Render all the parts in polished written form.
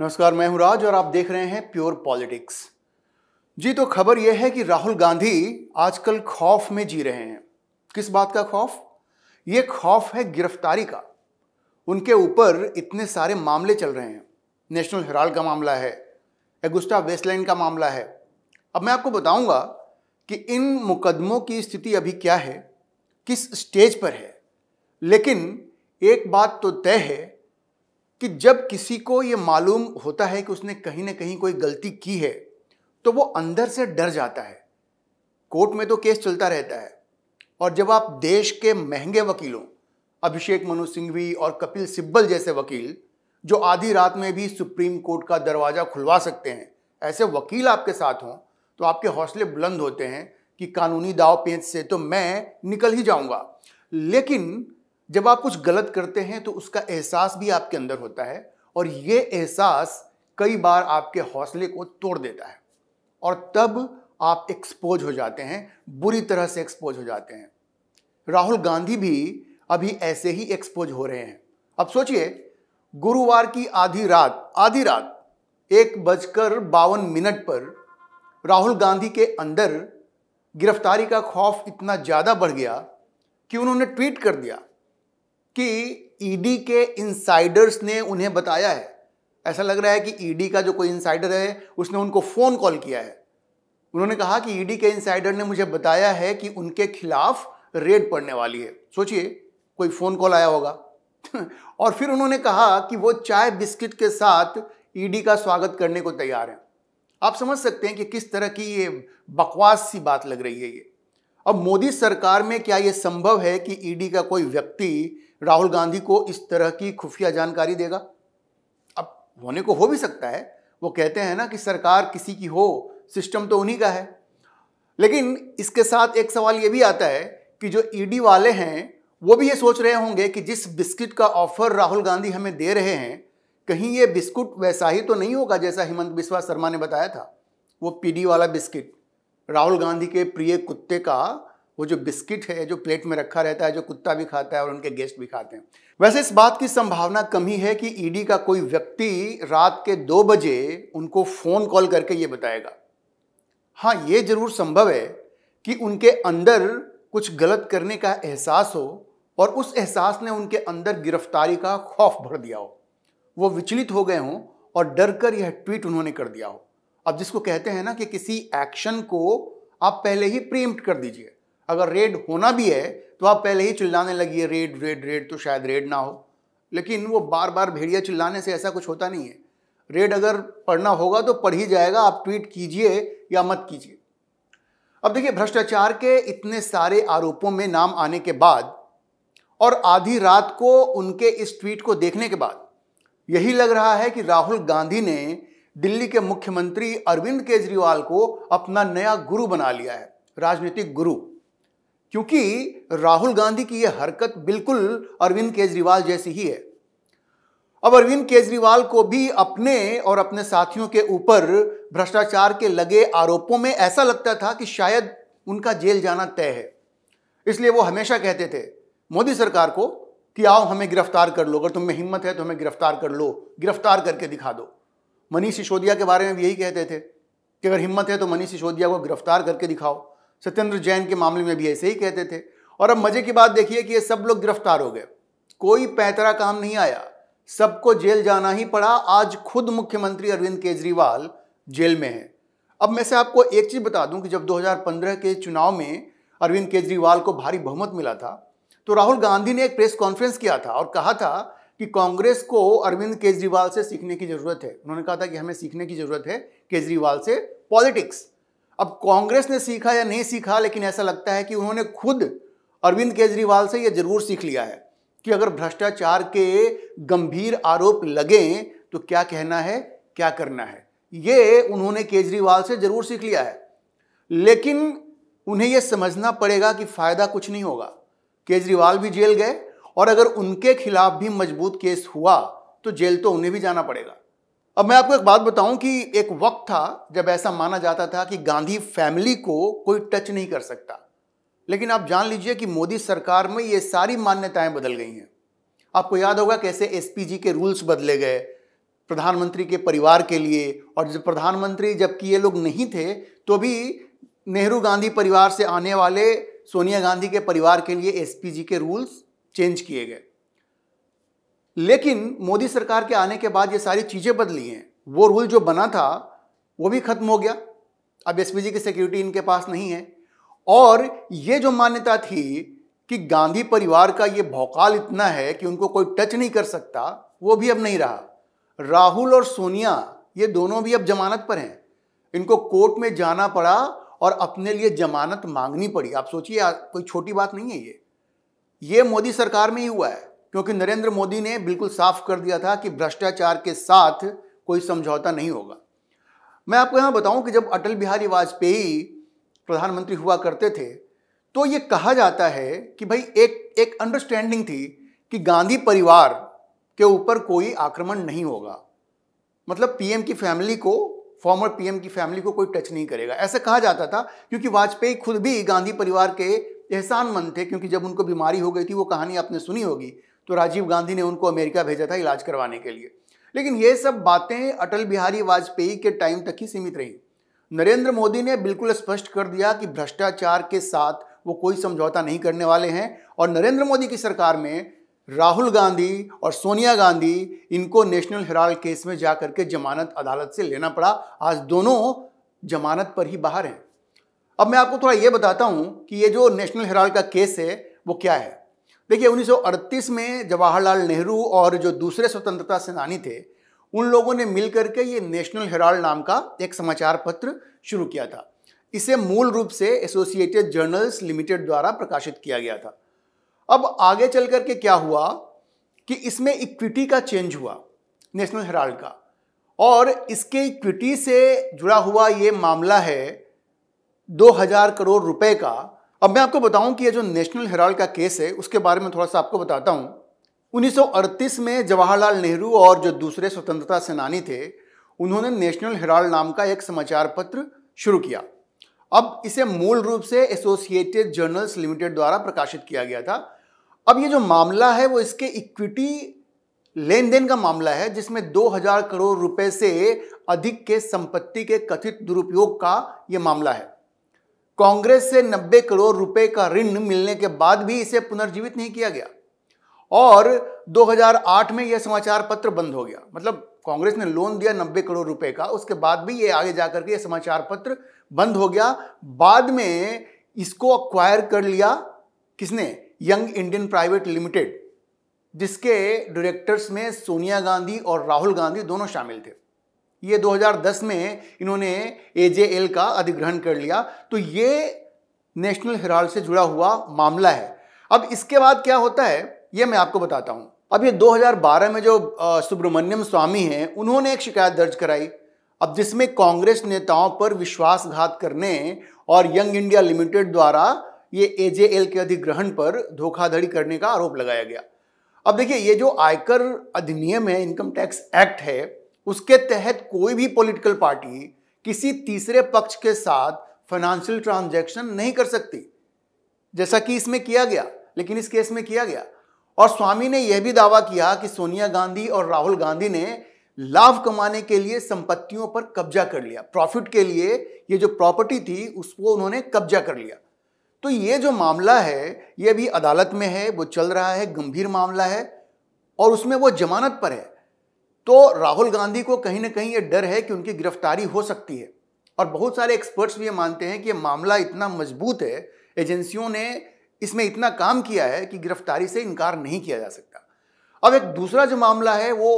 नमस्कार, मैं हूं राज और आप देख रहे हैं प्योर पॉलिटिक्स। जी तो खबर यह है कि राहुल गांधी आजकल खौफ में जी रहे हैं। किस बात का खौफ? ये खौफ है गिरफ्तारी का। उनके ऊपर इतने सारे मामले चल रहे हैं। नेशनल हेराल्ड का मामला है, अगुस्टा वेस्टलैंड का मामला है। अब मैं आपको बताऊंगा कि इन मुकदमों की स्थिति अभी क्या है, किस स्टेज पर है। लेकिन एक बात तो तय है कि जब किसी को ये मालूम होता है कि उसने कहीं ना कहीं कोई गलती की है तो वो अंदर से डर जाता है। कोर्ट में तो केस चलता रहता है और जब आप देश के महंगे वकीलों अभिषेक मनु सिंघवी और कपिल सिब्बल जैसे वकील जो आधी रात में भी सुप्रीम कोर्ट का दरवाजा खुलवा सकते हैं, ऐसे वकील आपके साथ हों तो आपके हौसले बुलंद होते हैं कि कानूनी दाव पेच से तो मैं निकल ही जाऊंगा। लेकिन जब आप कुछ गलत करते हैं तो उसका एहसास भी आपके अंदर होता है और ये एहसास कई बार आपके हौसले को तोड़ देता है और तब आप एक्सपोज हो जाते हैं, बुरी तरह से एक्सपोज हो जाते हैं। राहुल गांधी भी अभी ऐसे ही एक्सपोज हो रहे हैं। अब सोचिए, गुरुवार की आधी रात 1:52 पर राहुल गांधी के अंदर गिरफ्तारी का खौफ इतना ज्यादा बढ़ गया कि उन्होंने ट्वीट कर दिया कि ईडी के इनसाइडर्स ने उन्हें बताया है। ऐसा लग रहा है कि ईडी का जो कोई इनसाइडर है उसने उनको फोन कॉल किया है। उन्होंने कहा कि ईडी के इनसाइडर ने मुझे बताया है कि उनके खिलाफ रेड पड़ने वाली है। सोचिए, कोई फोन कॉल आया होगा और फिर उन्होंने कहा कि वो चाय बिस्किट के साथ ईडी का स्वागत करने को तैयार हैं। आप समझ सकते हैं कि किस तरह की ये बकवास सी बात लग रही है ये। अब मोदी सरकार में क्या यह संभव है कि ईडी का कोई व्यक्ति राहुल गांधी को इस तरह की खुफिया जानकारी देगा? अब होने को हो भी सकता है। वो कहते हैं ना कि सरकार किसी की हो, सिस्टम तो उन्हीं का है। लेकिन इसके साथ एक सवाल ये भी आता है कि जो ईडी वाले हैं वो भी ये सोच रहे होंगे कि जिस बिस्किट का ऑफर राहुल गांधी हमें दे रहे हैं, कहीं ये बिस्कुट वैसा ही तो नहीं होगा जैसा हिमंत बिस्वा शर्मा ने बताया था। वो पीडी वाला बिस्किट, राहुल गांधी के प्रिय कुत्ते का वो जो बिस्किट है जो प्लेट में रखा रहता है, जो कुत्ता भी खाता है और उनके गेस्ट भी खाते हैं। वैसे इस बात की संभावना कम ही है कि ईडी का कोई व्यक्ति रात के 2 बजे उनको फोन कॉल करके ये बताएगा। हाँ, ये जरूर संभव है कि उनके अंदर कुछ गलत करने का एहसास हो और उस एहसास ने उनके अंदर गिरफ्तारी का खौफ भर दिया हो। वो विचलित हो गए हों और डर कर यह ट्वीट उन्होंने कर दिया हो। अब जिसको कहते हैं ना कि किसी एक्शन को आप पहले ही प्रीएम्प्ट कर दीजिए। अगर रेड होना भी है तो आप पहले ही चिल्लाने लगिए रेड रेड रेड, तो शायद रेड ना हो। लेकिन वो बार बार भेड़िया चिल्लाने से ऐसा कुछ होता नहीं है। रेड अगर पढ़ना होगा तो पढ़ ही जाएगा, आप ट्वीट कीजिए या मत कीजिए। अब देखिए, भ्रष्टाचार के इतने सारे आरोपों में नाम आने के बाद और आधी रात को उनके इस ट्वीट को देखने के बाद यही लग रहा है कि राहुल गांधी ने दिल्ली के मुख्यमंत्री अरविंद केजरीवाल को अपना नया गुरु बना लिया है, राजनीतिक गुरु। क्योंकि राहुल गांधी की यह हरकत बिल्कुल अरविंद केजरीवाल जैसी ही है। अब अरविंद केजरीवाल को भी अपने और अपने साथियों के ऊपर भ्रष्टाचार के लगे आरोपों में ऐसा लगता था कि शायद उनका जेल जाना तय है। इसलिए वो हमेशा कहते थे मोदी सरकार को कि आओ हमें गिरफ्तार कर लो, अगर तुम में हिम्मत है तो हमें गिरफ्तार कर लो, गिरफ्तार करके दिखा दो। मनीष सिसोदिया के बारे में भी यही कहते थे कि अगर हिम्मत है तो मनीष सिसोदिया को गिरफ्तार करके दिखाओ। सत्येंद्र जैन के मामले में भी ऐसे ही कहते थे। और अब मजे की बात देखिए कि ये सब लोग गिरफ्तार हो गए, कोई पैतरा काम नहीं आया, सबको जेल जाना ही पड़ा। आज खुद मुख्यमंत्री अरविंद केजरीवाल जेल में है। अब मैं से आपको एक चीज बता दूं कि जब 2015 के चुनाव में अरविंद केजरीवाल को भारी बहुमत मिला था तो राहुल गांधी ने एक प्रेस कॉन्फ्रेंस किया था और कहा था कि कांग्रेस को अरविंद केजरीवाल से सीखने की जरूरत है। उन्होंने कहा था कि हमें सीखने की जरूरत है केजरीवाल से पॉलिटिक्स। अब कांग्रेस ने सीखा या नहीं सीखा, लेकिन ऐसा लगता है कि उन्होंने खुद अरविंद केजरीवाल से यह जरूर सीख लिया है कि अगर भ्रष्टाचार के गंभीर आरोप लगें तो क्या कहना है, क्या करना है। ये उन्होंने केजरीवाल से जरूर सीख लिया है। लेकिन उन्हें यह समझना पड़ेगा कि फायदा कुछ नहीं होगा। केजरीवाल भी जेल गए और अगर उनके खिलाफ भी मजबूत केस हुआ तो जेल तो उन्हें भी जाना पड़ेगा। अब मैं आपको एक बात बताऊं कि एक वक्त था जब ऐसा माना जाता था कि गांधी फैमिली को कोई टच नहीं कर सकता। लेकिन आप जान लीजिए कि मोदी सरकार में ये सारी मान्यताएं बदल गई हैं। आपको याद होगा कैसे एसपीजी के रूल्स बदले गए, प्रधानमंत्री के परिवार के लिए, और जब प्रधानमंत्री जबकि ये लोग नहीं थे तो भी नेहरू गांधी परिवार से आने वाले सोनिया गांधी के परिवार के लिए एसपीजी के रूल्स चेंज किए गए। लेकिन मोदी सरकार के आने के बाद ये सारी चीज़ें बदली हैं। वो रूल जो बना था वो भी खत्म हो गया। अब एसपीजी की सिक्योरिटी इनके पास नहीं है। और ये जो मान्यता थी कि गांधी परिवार का ये भौकाल इतना है कि उनको कोई टच नहीं कर सकता, वो भी अब नहीं रहा। राहुल और सोनिया ये दोनों भी अब जमानत पर हैं। इनको कोर्ट में जाना पड़ा और अपने लिए जमानत मांगनी पड़ी। आप सोचिए, कोई छोटी बात नहीं है ये मोदी सरकार में ही हुआ है, क्योंकि नरेंद्र मोदी ने बिल्कुल साफ कर दिया था कि भ्रष्टाचार के साथ कोई समझौता नहीं होगा। मैं आपको यहाँ बताऊं कि जब अटल बिहारी वाजपेयी प्रधानमंत्री हुआ करते थे तो ये कहा जाता है कि भाई एक अंडरस्टैंडिंग थी कि गांधी परिवार के ऊपर कोई आक्रमण नहीं होगा, मतलब पीएम की फैमिली को, फॉर्मर पीएम की फैमिली को कोई टच नहीं करेगा, ऐसा कहा जाता था। क्योंकि वाजपेयी खुद भी गांधी परिवार के एहसानमंद थे, क्योंकि जब उनको बीमारी हो गई थी, वो कहानी आपने सुनी होगी, तो राजीव गांधी ने उनको अमेरिका भेजा था इलाज करवाने के लिए। लेकिन ये सब बातें अटल बिहारी वाजपेयी के टाइम तक ही सीमित रही। नरेंद्र मोदी ने बिल्कुल स्पष्ट कर दिया कि भ्रष्टाचार के साथ वो कोई समझौता नहीं करने वाले हैं। और नरेंद्र मोदी की सरकार में राहुल गांधी और सोनिया गांधी, इनको नेशनल हेराल्ड केस में जाकर के जमानत अदालत से लेना पड़ा। आज दोनों जमानत पर ही बाहर हैं। अब मैं आपको थोड़ा ये बताता हूं कि ये जो नेशनल हेराल्ड का केस है वो क्या है। देखिए, 1938 में जवाहरलाल नेहरू और जो दूसरे स्वतंत्रता सेनानी थे, उन लोगों ने मिलकर के ये नेशनल हेराल्ड नाम का एक समाचार पत्र शुरू किया था। इसे मूल रूप से एसोसिएटेड जर्नल्स लिमिटेड द्वारा प्रकाशित किया गया था। अब आगे चल करके क्या हुआ कि इसमें इक्विटी का चेंज हुआ नेशनल हेराल्ड का, और इसके इक्विटी से जुड़ा हुआ ये मामला है 2000 करोड़ रुपए का। अब मैं आपको बताऊं कि ये जो नेशनल हेराल्ड का केस है उसके बारे में थोड़ा सा आपको बताता हूं। 1938 में जवाहरलाल नेहरू और जो दूसरे स्वतंत्रता सेनानी थे, उन्होंने नेशनल हेराल्ड नाम का एक समाचार पत्र शुरू किया। अब इसे मूल रूप से एसोसिएटेड जर्नल्स लिमिटेड द्वारा प्रकाशित किया गया था। अब ये जो मामला है वो इसके इक्विटी लेन देन का मामला है, जिसमें 2000 करोड़ रुपए से अधिक के संपत्ति के कथित दुरुपयोग का यह मामला है। कांग्रेस से 90 करोड़ रुपए का ऋण मिलने के बाद भी इसे पुनर्जीवित नहीं किया गया, और 2008 में यह समाचार पत्र बंद हो गया। मतलब कांग्रेस ने लोन दिया 90 करोड़ रुपए का, उसके बाद भी ये आगे जाकर के यह समाचार पत्र बंद हो गया। बाद में इसको अक्वायर कर लिया किसने? यंग इंडियन प्राइवेट लिमिटेड, जिसके डायरेक्टर्स में सोनिया गांधी और राहुल गांधी दोनों शामिल थे। ये 2010 में इन्होंने एजेएल का अधिग्रहण कर लिया। तो ये नेशनल हेराल्ड से जुड़ा हुआ मामला है। अब इसके बाद क्या होता है ये मैं आपको बताता हूं। अब ये 2012 में जो सुब्रमण्यम स्वामी हैं, उन्होंने एक शिकायत दर्ज कराई, अब जिसमें कांग्रेस नेताओं पर विश्वासघात करने और यंग इंडिया लिमिटेड द्वारा ये एजेएल के अधिग्रहण पर धोखाधड़ी करने का आरोप लगाया गया। अब देखिए, ये जो आयकर अधिनियम है, इनकम टैक्स एक्ट है, उसके तहत कोई भी पॉलिटिकल पार्टी किसी तीसरे पक्ष के साथ फाइनेंशियल ट्रांजैक्शन नहीं कर सकती, जैसा कि इसमें किया गया, लेकिन इस केस में किया गया। और स्वामी ने यह भी दावा किया कि सोनिया गांधी और राहुल गांधी ने लाभ कमाने के लिए संपत्तियों पर कब्जा कर लिया, प्रॉफिट के लिए ये जो प्रॉपर्टी थी उसको उन्होंने कब्जा कर लिया। तो ये जो मामला है ये भी अदालत में है, वो चल रहा है, गंभीर मामला है, और उसमें वो जमानत पर है। तो राहुल गांधी को कहीं ना कहीं ये डर है कि उनकी गिरफ्तारी हो सकती है। और बहुत सारे एक्सपर्ट्स भी ये मानते हैं कि ये मामला इतना मजबूत है, एजेंसियों ने इसमें इतना काम किया है कि गिरफ्तारी से इनकार नहीं किया जा सकता। अब एक दूसरा जो मामला है वो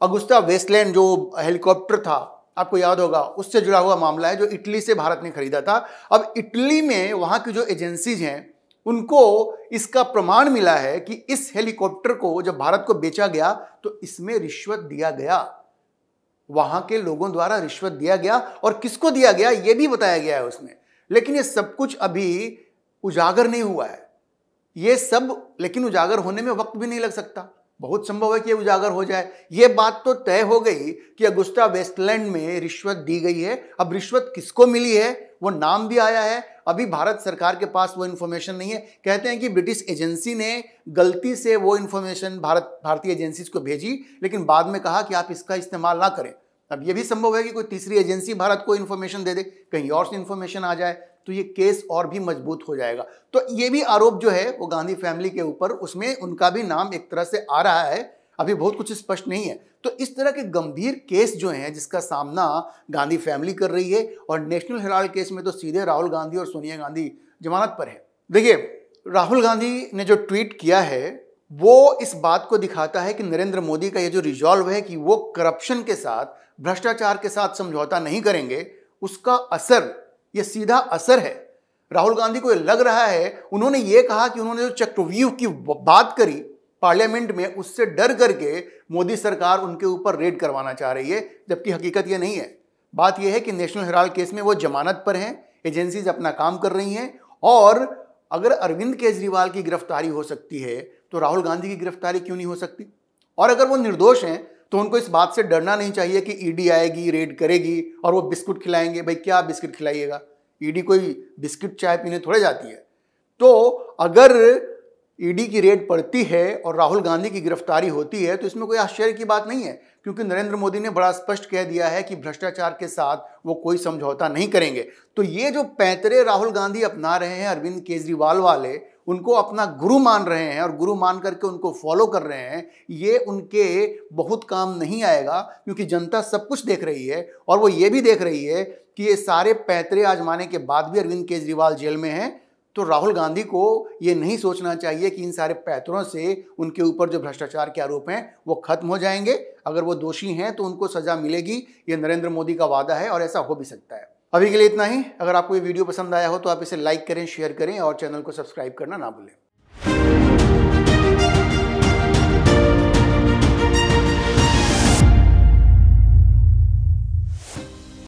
अगुस्ता वेस्टलैंड जो हेलीकॉप्टर था, आपको याद होगा, उससे जुड़ा हुआ मामला है, जो इटली से भारत ने खरीदा था। अब इटली में वहां की जो एजेंसीज हैं उनको इसका प्रमाण मिला है कि इस हेलीकॉप्टर को जब भारत को बेचा गया तो इसमें रिश्वत दिया गया, वहां के लोगों द्वारा रिश्वत दिया गया, और किसको दिया गया यह भी बताया गया है उसमें। लेकिन ये सब कुछ अभी उजागर नहीं हुआ है, ये सब, लेकिन उजागर होने में वक्त भी नहीं लग सकता। बहुत संभव है कि उजागर हो जाए। ये बात तो तय हो गई कि अगुस्टा वेस्टलैंड में रिश्वत दी गई है। अब रिश्वत किसको मिली है वो नाम भी आया है, अभी भारत सरकार के पास वो इन्फॉर्मेशन नहीं है। कहते हैं कि ब्रिटिश एजेंसी ने गलती से वो इन्फॉर्मेशन भारतीय एजेंसीज को भेजी, लेकिन बाद में कहा कि आप इसका इस्तेमाल ना करें। अब ये भी संभव है कि कोई तीसरी एजेंसी भारत को इन्फॉर्मेशन दे दे, कहीं और से इन्फॉर्मेशन आ जाए, तो ये केस और भी मजबूत हो जाएगा। तो ये भी आरोप जो है वो गांधी फैमिली के ऊपर, उसमें उनका भी नाम एक तरह से आ रहा है, अभी बहुत कुछ स्पष्ट नहीं है। तो इस तरह के गंभीर केस जो हैं जिसका सामना गांधी फैमिली कर रही है, और नेशनल हेराल्ड केस में तो सीधे राहुल गांधी और सोनिया गांधी जमानत पर है। देखिए, राहुल गांधी ने जो ट्वीट किया है वो इस बात को दिखाता है कि नरेंद्र मोदी का ये जो रिजॉल्व है कि वो करप्शन के साथ, भ्रष्टाचार के साथ समझौता नहीं करेंगे, उसका असर, ये सीधा असर है। राहुल गांधी को ये लग रहा है, उन्होंने ये कहा कि उन्होंने जो चक्रव्यूह की बात करी पार्लियामेंट में, उससे डर करके मोदी सरकार उनके ऊपर रेड करवाना चाह रही है, जबकि हकीकत ये नहीं है। बात यह है कि नेशनल हेराल्ड केस में वो जमानत पर हैं, एजेंसीज अपना काम कर रही हैं, और अगर अरविंद केजरीवाल की गिरफ्तारी हो सकती है तो राहुल गांधी की गिरफ्तारी क्यों नहीं हो सकती? और अगर वो निर्दोष हैं तो उनको इस बात से डरना नहीं चाहिए कि ईडी आएगी, रेड करेगी और वो बिस्कुट खिलाएंगे। भाई क्या बिस्कुट खिलाइएगा? ईडी कोई बिस्कुट चाय पीने थोड़े जाती है। तो अगर ईडी की रेड पड़ती है और राहुल गांधी की गिरफ्तारी होती है तो इसमें कोई आश्चर्य की बात नहीं है, क्योंकि नरेंद्र मोदी ने बड़ा स्पष्ट कह दिया है कि भ्रष्टाचार के साथ वो कोई समझौता नहीं करेंगे। तो ये जो पैंतरे राहुल गांधी अपना रहे हैं, अरविंद केजरीवाल वाले, उनको अपना गुरु मान रहे हैं और गुरु मान करके उनको फॉलो कर रहे हैं, ये उनके बहुत काम नहीं आएगा, क्योंकि जनता सब कुछ देख रही है। और वो ये भी देख रही है कि ये सारे पैंतरे आजमाने के बाद भी अरविंद केजरीवाल जेल में हैं। तो राहुल गांधी को ये नहीं सोचना चाहिए कि इन सारे पैंतरों से उनके ऊपर जो भ्रष्टाचार के आरोप हैं वो खत्म हो जाएंगे। अगर वो दोषी हैं तो उनको सजा मिलेगी, ये नरेंद्र मोदी का वादा है और ऐसा हो भी सकता है। अभी के लिए इतना ही। अगर आपको ये वीडियो पसंद आया हो तो आप इसे लाइक करें, शेयर करें और चैनल को सब्सक्राइब करना ना भूलें।